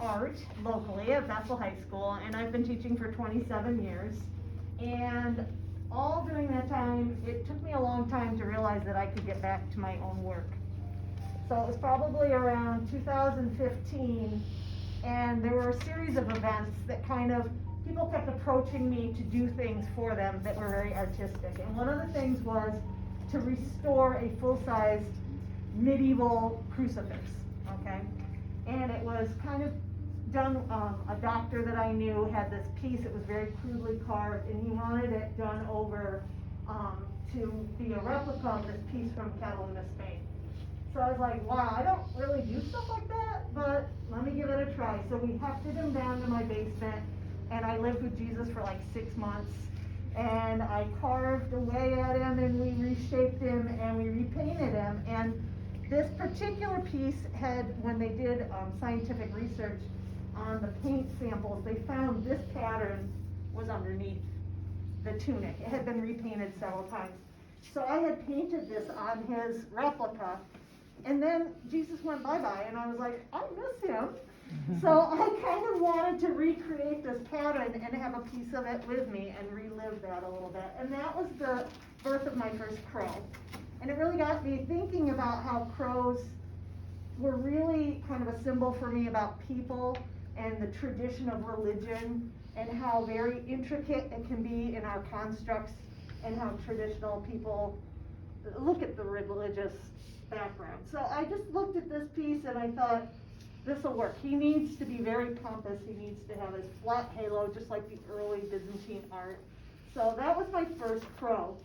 art locally at Bethel High School, and I've been teaching for 27 years. And all during that time, it took me a long time to realize that I could get back to my own work. So it was probably around 2015, and there were a series of events that people kept approaching me to do things for them that were very artistic. And one of the things was to restore a full-size medieval crucifix, okay? And it was kind of done, a doctor that I knew had this piece. It was very crudely carved, and he wanted it done over to be a replica of this piece from Catalunya, Spain. So I was like, wow, I don't really do stuff like that, but let me give it a try. So we hefted him down to my basement, and I lived with Jesus for like 6 months, and I carved away at him, and we reshaped him, and we repainted him. And this particular piece had, when they did scientific research on the paint samples, they found this pattern was underneath the tunic. It had been repainted several times. So I had painted this on his replica, and then Jesus went bye-bye, and I was like, I miss him. So I kind of wanted to recreate this pattern and have a piece of it with me and relive that a little bit. And that was the birth of my first crow. And it really got me thinking about how crows were really kind of a symbol for me about people and the tradition of religion, and how very intricate it can be in our constructs, and how traditional people look at the religious background. So I just looked at this piece and I thought, this will work. He needs to be very pompous. He needs to have his flat halo, just like the early Byzantine art. So that was my first crow.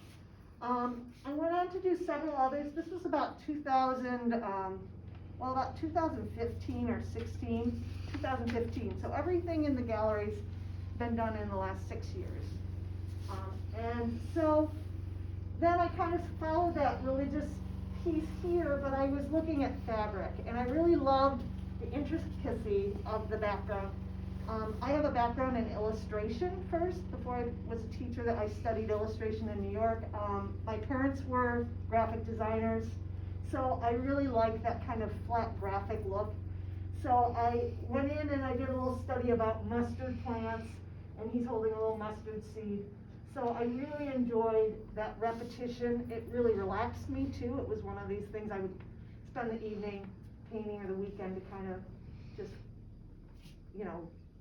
I went on to do several others. This was about 2015 or 16, 2015. So everything in the gallery's been done in the last 6 years. And so then I kind of followed that religious piece here, but I was looking at fabric, and I really loved the intricacy of the background. I have a background in illustration first. Before I was a teacher, that I studied illustration in New York. My parents were graphic designers, so I really like that kind of flat graphic look. So I went in and I did a little study about mustard plants, and he's holding a little mustard seed. So I really enjoyed that repetition. It really relaxed me too. It was one of these things I would spend the evening painting or the weekend to kind of just,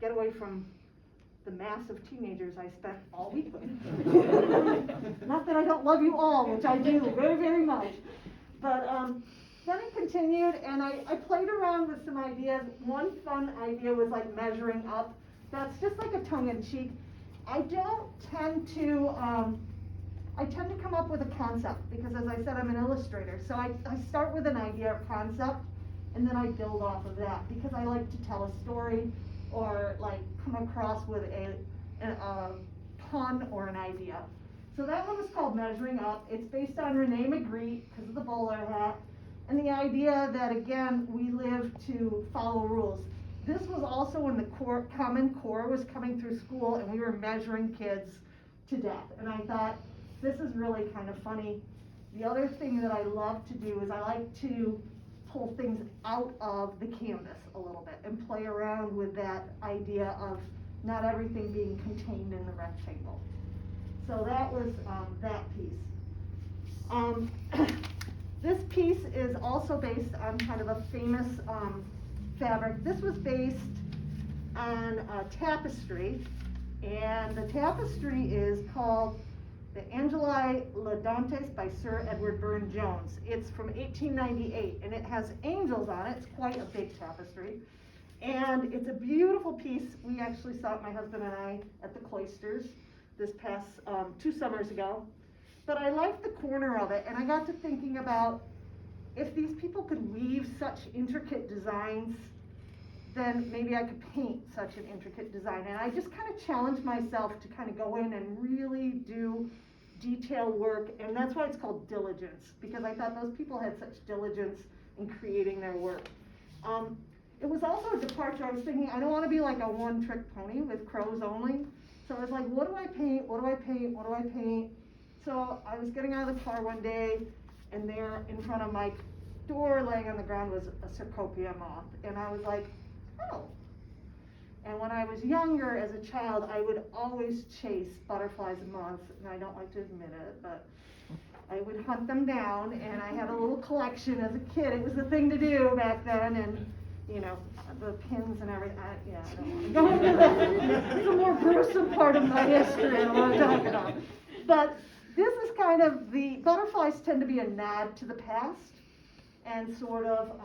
get away from the mass of teenagers I spent all week with. Not that I don't love you all, which I do very, very much. But then it continued, and I played around with some ideas. One fun idea was like measuring up. That's just like a tongue-in-cheek. I tend to come up with a concept, because as I said, I'm an illustrator. So I start with an idea or concept, and then I build off of that, because I like to tell a story, or like come across with a pun or an idea. So that one was called Measuring Up. It's based on Rene Magritte, because of the bowler hat, and the idea that, again, we live to follow rules. This was also when the Common Core was coming through school, and we were measuring kids to death. And I thought, this is really kind of funny. The other thing that I love to do is I like to pull things out of the canvas a little bit and play around with that idea of not everything being contained in the rectangle. So that was that piece. This piece is also based on kind of a famous fabric. This was based on a tapestry, and the tapestry is called the Angeli Laudantes by Sir Edward Burne-Jones. It's from 1898, and it has angels on it. It's quite a big tapestry, and it's a beautiful piece. We actually saw it, my husband and I, at the Cloisters this past 2 summers ago. But I liked the corner of it, and I got to thinking about, if these people could weave such intricate designs, then maybe I could paint such an intricate design. And I just kind of challenged myself to kind of go in and really do detail work, and that's why it's called diligence, because I thought those people had such diligence in creating their work. It was also a departure. I was thinking, I don't want to be like a one-trick pony with crows only. So I was like, what do I paint? What do I paint? What do I paint? So I was getting out of the car one day, and there in front of my door, laying on the ground, was a Cecropia moth. And I was like, oh, when I was younger, as a child, I would always chase butterflies and moths, and I don't like to admit it, but I would hunt them down, and I had a little collection as a kid. It was the thing to do back then, and you know, the pins and everything. I don't want to go into that. It's a more gruesome part of my history I don't want to talk about. But this is kind of, the butterflies tend to be a nod to the past, and sort of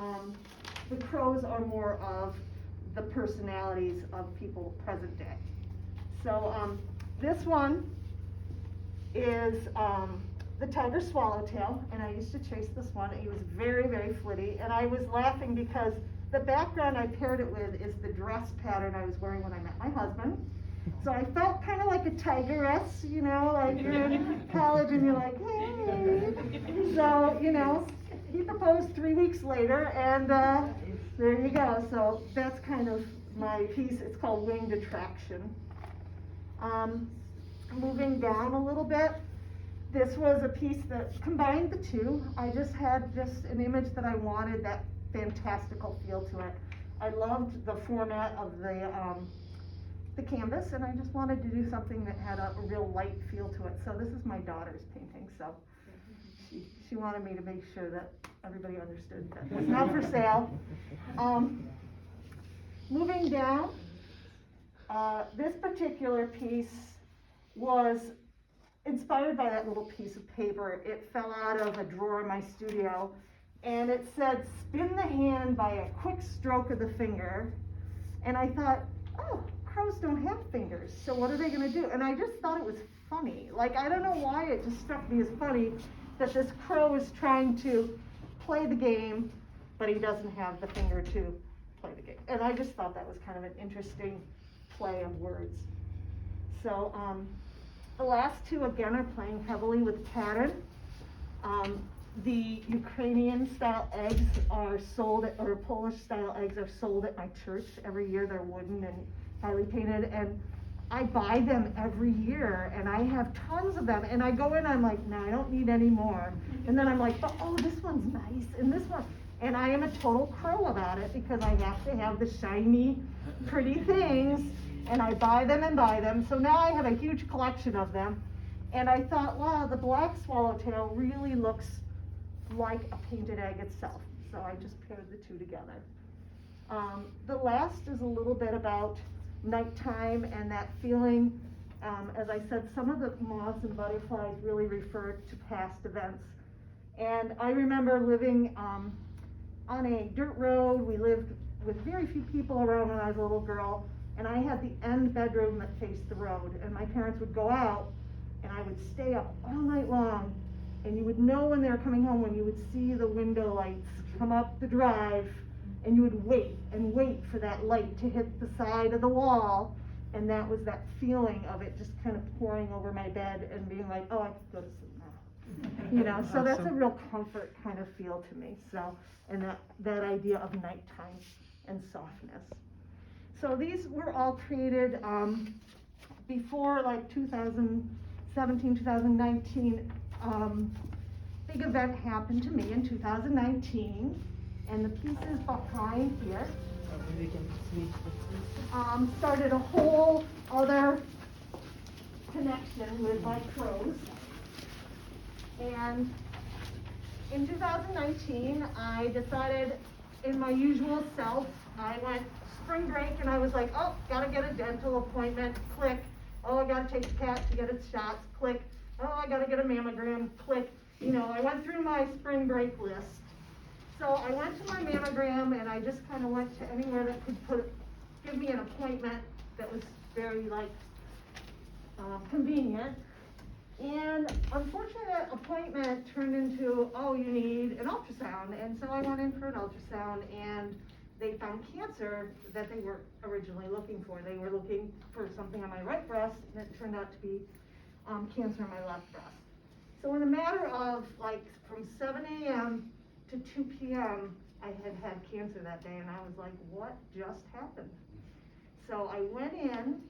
the crows are more of the personalities of people present day. So this one is the Tiger Swallowtail, and I used to chase this one. He was very, very flitty, and I was laughing because the background I paired it with is the dress pattern I was wearing when I met my husband. So I felt kind of like a tigress, you know, like you're in college and you're like, hey. So, you know, he proposed 3 weeks later, and there you go. So that's kind of my piece. It's called Winged Attraction. Moving down a little bit, this was a piece that combined the two. I just had an image that I wanted that fantastical feel to it. I loved the format of the canvas, and I just wanted to do something that had a real light feel to it. So this is my daughter's painting, so she wanted me to make sure that everybody understood that it's not for sale. Moving down, this particular piece was inspired by that little piece of paper. It fell out of a drawer in my studio, and it said, "Spin the hand by a quick stroke of the finger." And I thought, oh, crows don't have fingers, so what are they gonna do? And I just thought it was funny. Like, I don't know why it just struck me as funny that this crow is trying to play the game, but he doesn't have the finger to play the game. And I just thought that was kind of an interesting play of words. So the last two, again, are playing heavily with pattern. The Ukrainian style eggs are sold, or Polish style eggs are sold at my church every year. They're wooden and highly painted, and I buy them every year, and I have tons of them, and I go in, I'm like, no, I don't need any more. And then I'm like, but oh, this one's nice, and this one, and I am a total crow about it because I have to have the shiny, pretty things, and I buy them and buy them. So now I have a huge collection of them, and I thought, wow, the black swallowtail really looks like a painted egg itself. So I just paired the two together. The last is a little bit about nighttime and that feeling. As I said, some of the moths and butterflies really refer to past events. And I remember living on a dirt road. We lived with very few people around when I was a little girl, and I had the end bedroom that faced the road, and my parents would go out, and I would stay up all night long, and you would know when they were coming home when you would see the window lights come up the drive, and you would wait and wait for that light to hit the side of the wall, and that was that feeling of it just kind of pouring over my bed and being like, oh, I could go to sleep now. You know, so that's a real comfort kind of feel to me. So, and that idea of nighttime and softness. So these were all created before like 2017, 2019. Big event happened to me in 2019, and the pieces behind here started a whole other connection with my crows. And in 2019, I decided, in my usual self, I went spring break, and I was like, oh, gotta get a dental appointment, click. Oh, I gotta take the cat to get its shots, click. Oh, I gotta get a mammogram, click. You know, I went through my spring break list. So I went to my mammogram, and I just kind of went to anywhere that could give me an appointment that was very, like, convenient. And unfortunately, that appointment turned into, oh, you need an ultrasound. And so I went in for an ultrasound, and they found cancer that they were originally looking for. They were looking for something on my right breast, and it turned out to be cancer on my left breast. So in a matter of, like, from 7 a.m. to 2 p.m., I had cancer that day, and I was like, what just happened? So I went in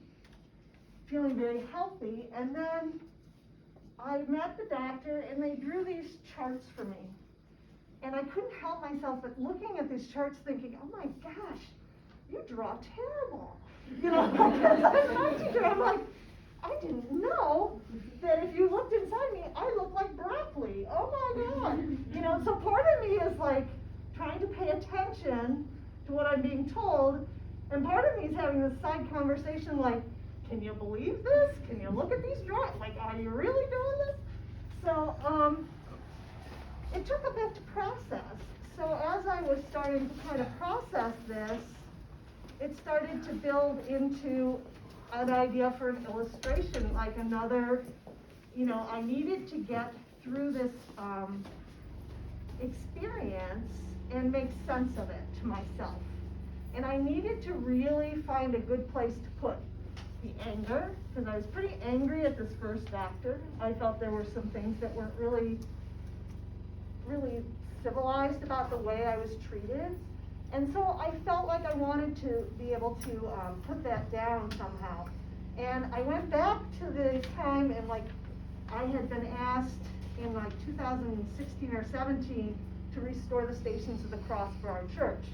feeling very healthy, and then I met the doctor, and they drew these charts for me. And I couldn't help myself but looking at these charts thinking, oh my gosh, you draw terrible. You know, as my teacher, I'm like, I didn't know that if you looked inside me, I look like broccoli. Oh my God. You know, so part of me is like trying to pay attention to what I'm being told, and part of me is having this side conversation like, can you believe this? Can you look at these drawings? Like, are you really doing this? So, it took a bit to process. So as I was starting to kind of process this, it started to build into an idea for an illustration, like another, you know, I needed to get through this experience and make sense of it to myself. And I needed to really find a good place to put the anger, because I was pretty angry at this first doctor. I felt there were some things that weren't really civilized about the way I was treated. And so I felt like I wanted to be able to put that down somehow. And I went back to the time, and like I had been asked in like 2016 or 17 to restore the Stations of the Cross for our church.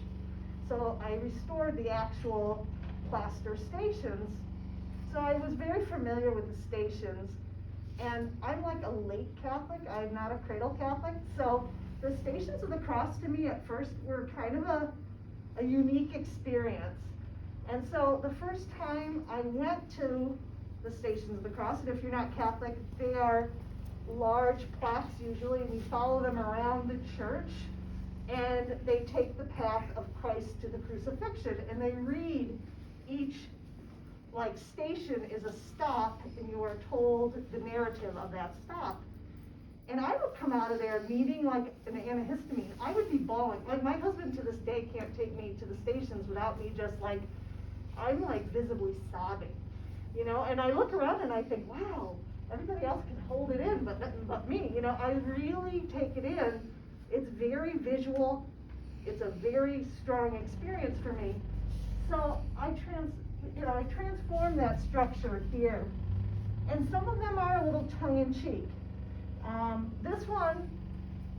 So I restored the actual plaster stations. So I was very familiar with the stations, and I'm like a late Catholic, I'm not a cradle Catholic, so the Stations of the Cross to me at first were kind of a unique experience. And so the first time I went to the Stations of the Cross, and if you're not Catholic, they are large plaques usually, and you follow them around the church, and they take the path of Christ to the crucifixion, and they read each like station is a stop, and you are told the narrative of that stop. And I would come out of there needing like an antihistamine. I would be bawling. Like my husband to this day can't take me to the stations without me just like, I'm like visibly sobbing, you know? And I look around and I think, wow, everybody else can hold it in, but me, you know, I really take it in. It's very visual. It's a very strong experience for me. So I transform that structure here. And some of them are a little tongue-in-cheek. This one,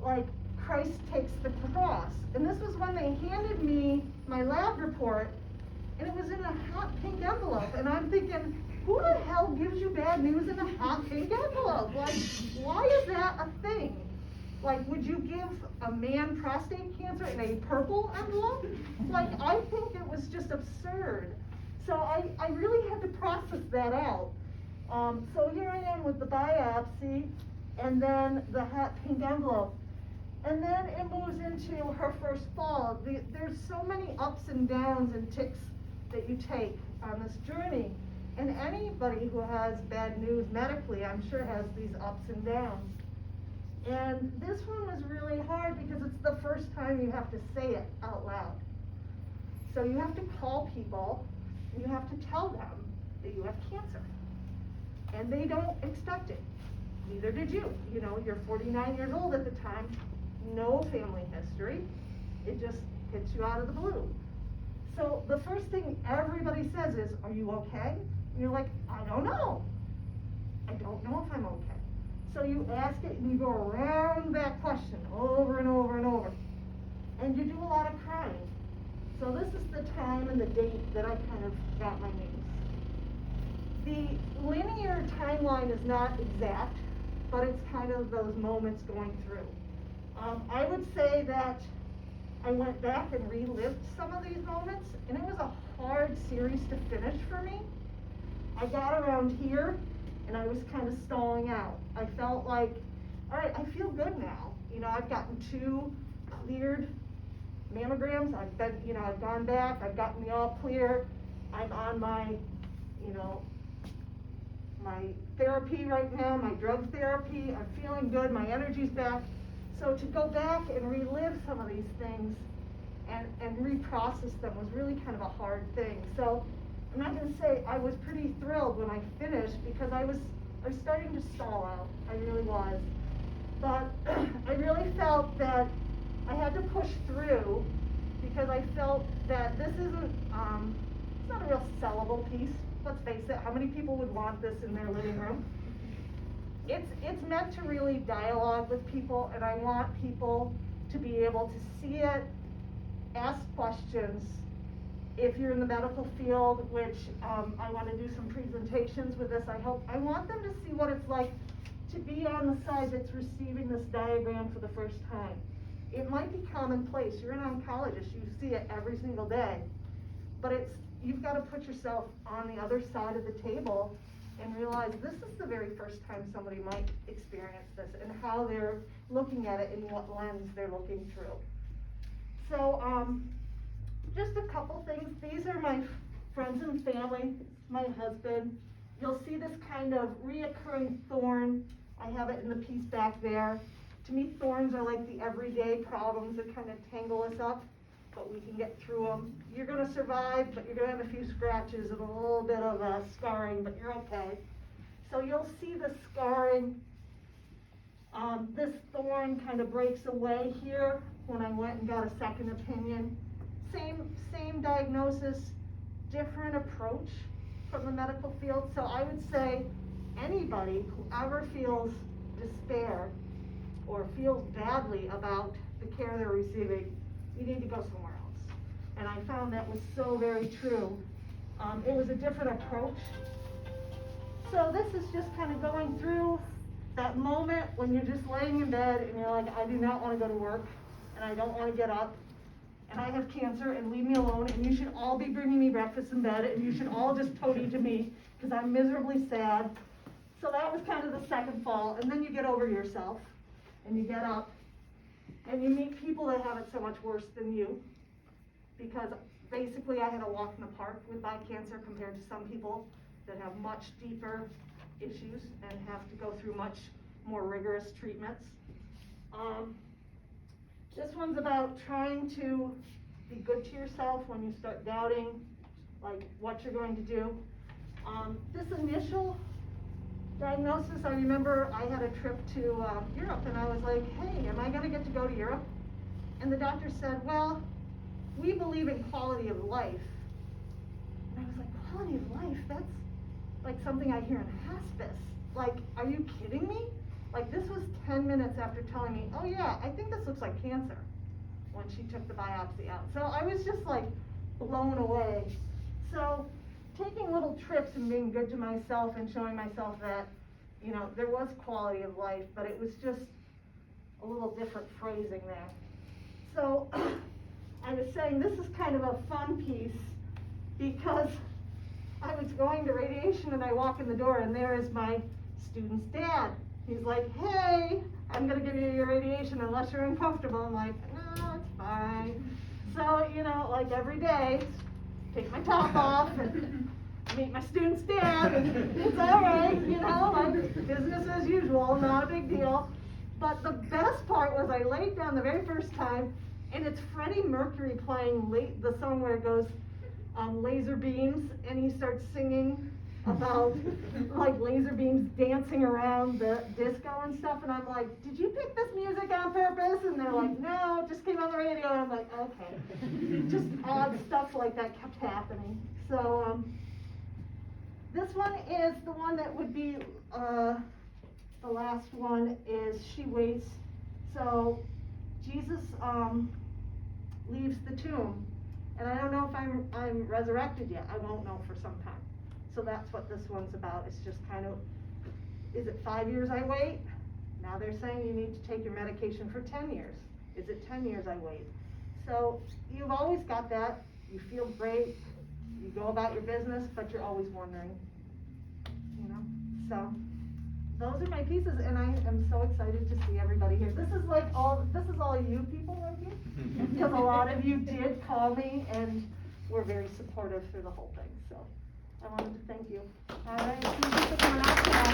like, Christ takes the cross. And this was when they handed me my lab report, and it was in a hot pink envelope. And I'm thinking, who the hell gives you bad news in a hot pink envelope? Like, why is that a thing? Like, would you give a man prostate cancer in a purple envelope? Like, I think it was just absurd. So I really had to process that out. So here I am with the biopsy, and then the hot pink envelope. And then it moves into her first fall. There's so many ups and downs and ticks that you take on this journey. And anybody who has bad news medically, I'm sure, has these ups and downs. And this one was really hard because it's the first time you have to say it out loud. So you have to call people, and you have to tell them that you have cancer. And they don't expect it. Neither did you. You know, you're 49 years old at the time, no family history. It just hits you out of the blue. So the first thing everybody says is, are you okay? And you're like, I don't know. I don't know if I'm okay. So you ask it and you go around that question over and over and over. And you do a lot of crying. So this is the time and the date that I kind of got my news. The linear timeline is not exact, but it's kind of those moments going through. I would say that I went back and relived some of these moments, and it was a hard series to finish for me. I got around here, and I was kind of stalling out. I felt like, all right, I feel good now. You know, I've gotten 2 cleared mammograms. I've gone back, I've gotten the all clear. I'm on my, my therapy right now, my drug therapy. I'm feeling good, my energy's back. So to go back and relive some of these things and reprocess them was really kind of a hard thing. So I'm not going to say I was pretty thrilled when I finished, because I was starting to stall out. I really was. But I really felt that I had to push through, because I felt that this isn't, it's not a real sellable piece. Let's face it, how many people would want this in their living room? It's meant to really dialogue with people, and I want people to be able to see it, ask questions, If you're in the medical field, which I want to do some presentations with this, I want them to see what it's like to be on the side that's receiving this diagram for the first time. It might be commonplace. You're an oncologist, you see it every single day, but you've got to put yourself on the other side of the table and realize this is the very first time somebody might experience this and how they're looking at it and what lens they're looking through. So just a couple things. These are my friends and family, my husband. You'll see this kind of reoccurring thorn. I have it in the piece back there. To me, thorns are like the everyday problems that kind of tangle us up, but we can get through them. You're going to survive, but you're going to have a few scratches and a little bit of scarring, but you're okay. So you'll see the scarring. This thorn kind of breaks away here when I went and got a second opinion. Same diagnosis, different approach from the medical field. So I would say anybody who ever feels despair or feels badly about the care they're receiving, you need to go somewhere else. And I found that was so very true. It was a different approach. So this is just kind of going through that moment when you're just laying in bed and you're like, I do not want to go to work and I don't want to get up and I have cancer and leave me alone and you should all be bringing me breakfast in bed and you should all just toady to me because I'm miserably sad. So that was kind of the second fall, and then you get over yourself and you get up and you meet people that have it so much worse than you, because basically I had to walk in the park with my cancer compared to some people that have much deeper issues and have to go through much more rigorous treatments. This one's about trying to be good to yourself when you start doubting like what you're going to do. This initial diagnosis, I remember I had a trip to Europe and I was like, hey, am I going to get to go to Europe? And the doctor said, well, we believe in quality of life. And I was like, quality of life? That's like something I hear in hospice. Like, are you kidding me? Like, this was 10 minutes after telling me, oh yeah, I think this looks like cancer, when she took the biopsy out. So I was just like blown away. So taking little trips and being good to myself and showing myself that, you know, there was quality of life, but it was just a little different phrasing there. So I was saying this is kind of a fun piece because I was going to radiation and I walk in the door and there is my student's dad. He's like, hey, I'm going to give you your radiation unless you're uncomfortable. I'm like, no, it's fine. So, you know, like every day, take my top off and meet my student's dad, and it's all right, you know, like business as usual, not a big deal. But the best part was I laid down the very first time, and it's Freddie Mercury playing the song where it goes, laser beams, and he starts singing about like laser beams dancing around the disco and stuff, and I'm like, did you pick this music on purpose? And they're like, no, it just came on the radio, and I'm like, okay. Just odd stuff like that kept happening. So this one is the one that would be, the last one is she waits. So Jesus leaves the tomb, and I don't know if I'm resurrected yet. I won't know for some time. So that's what this one's about. It's just kind of, is it 5 years I wait? Now they're saying you need to take your medication for 10 years. Is it 10 years I wait? So you've always got that. You feel great. You go about your business, but you're always wondering, you know? So those are my pieces, and I am so excited to see everybody here. This is all you people right here, because a lot of you did call me and were very supportive through the whole thing. So I wanted to thank you. All right, thank you for coming out tonight.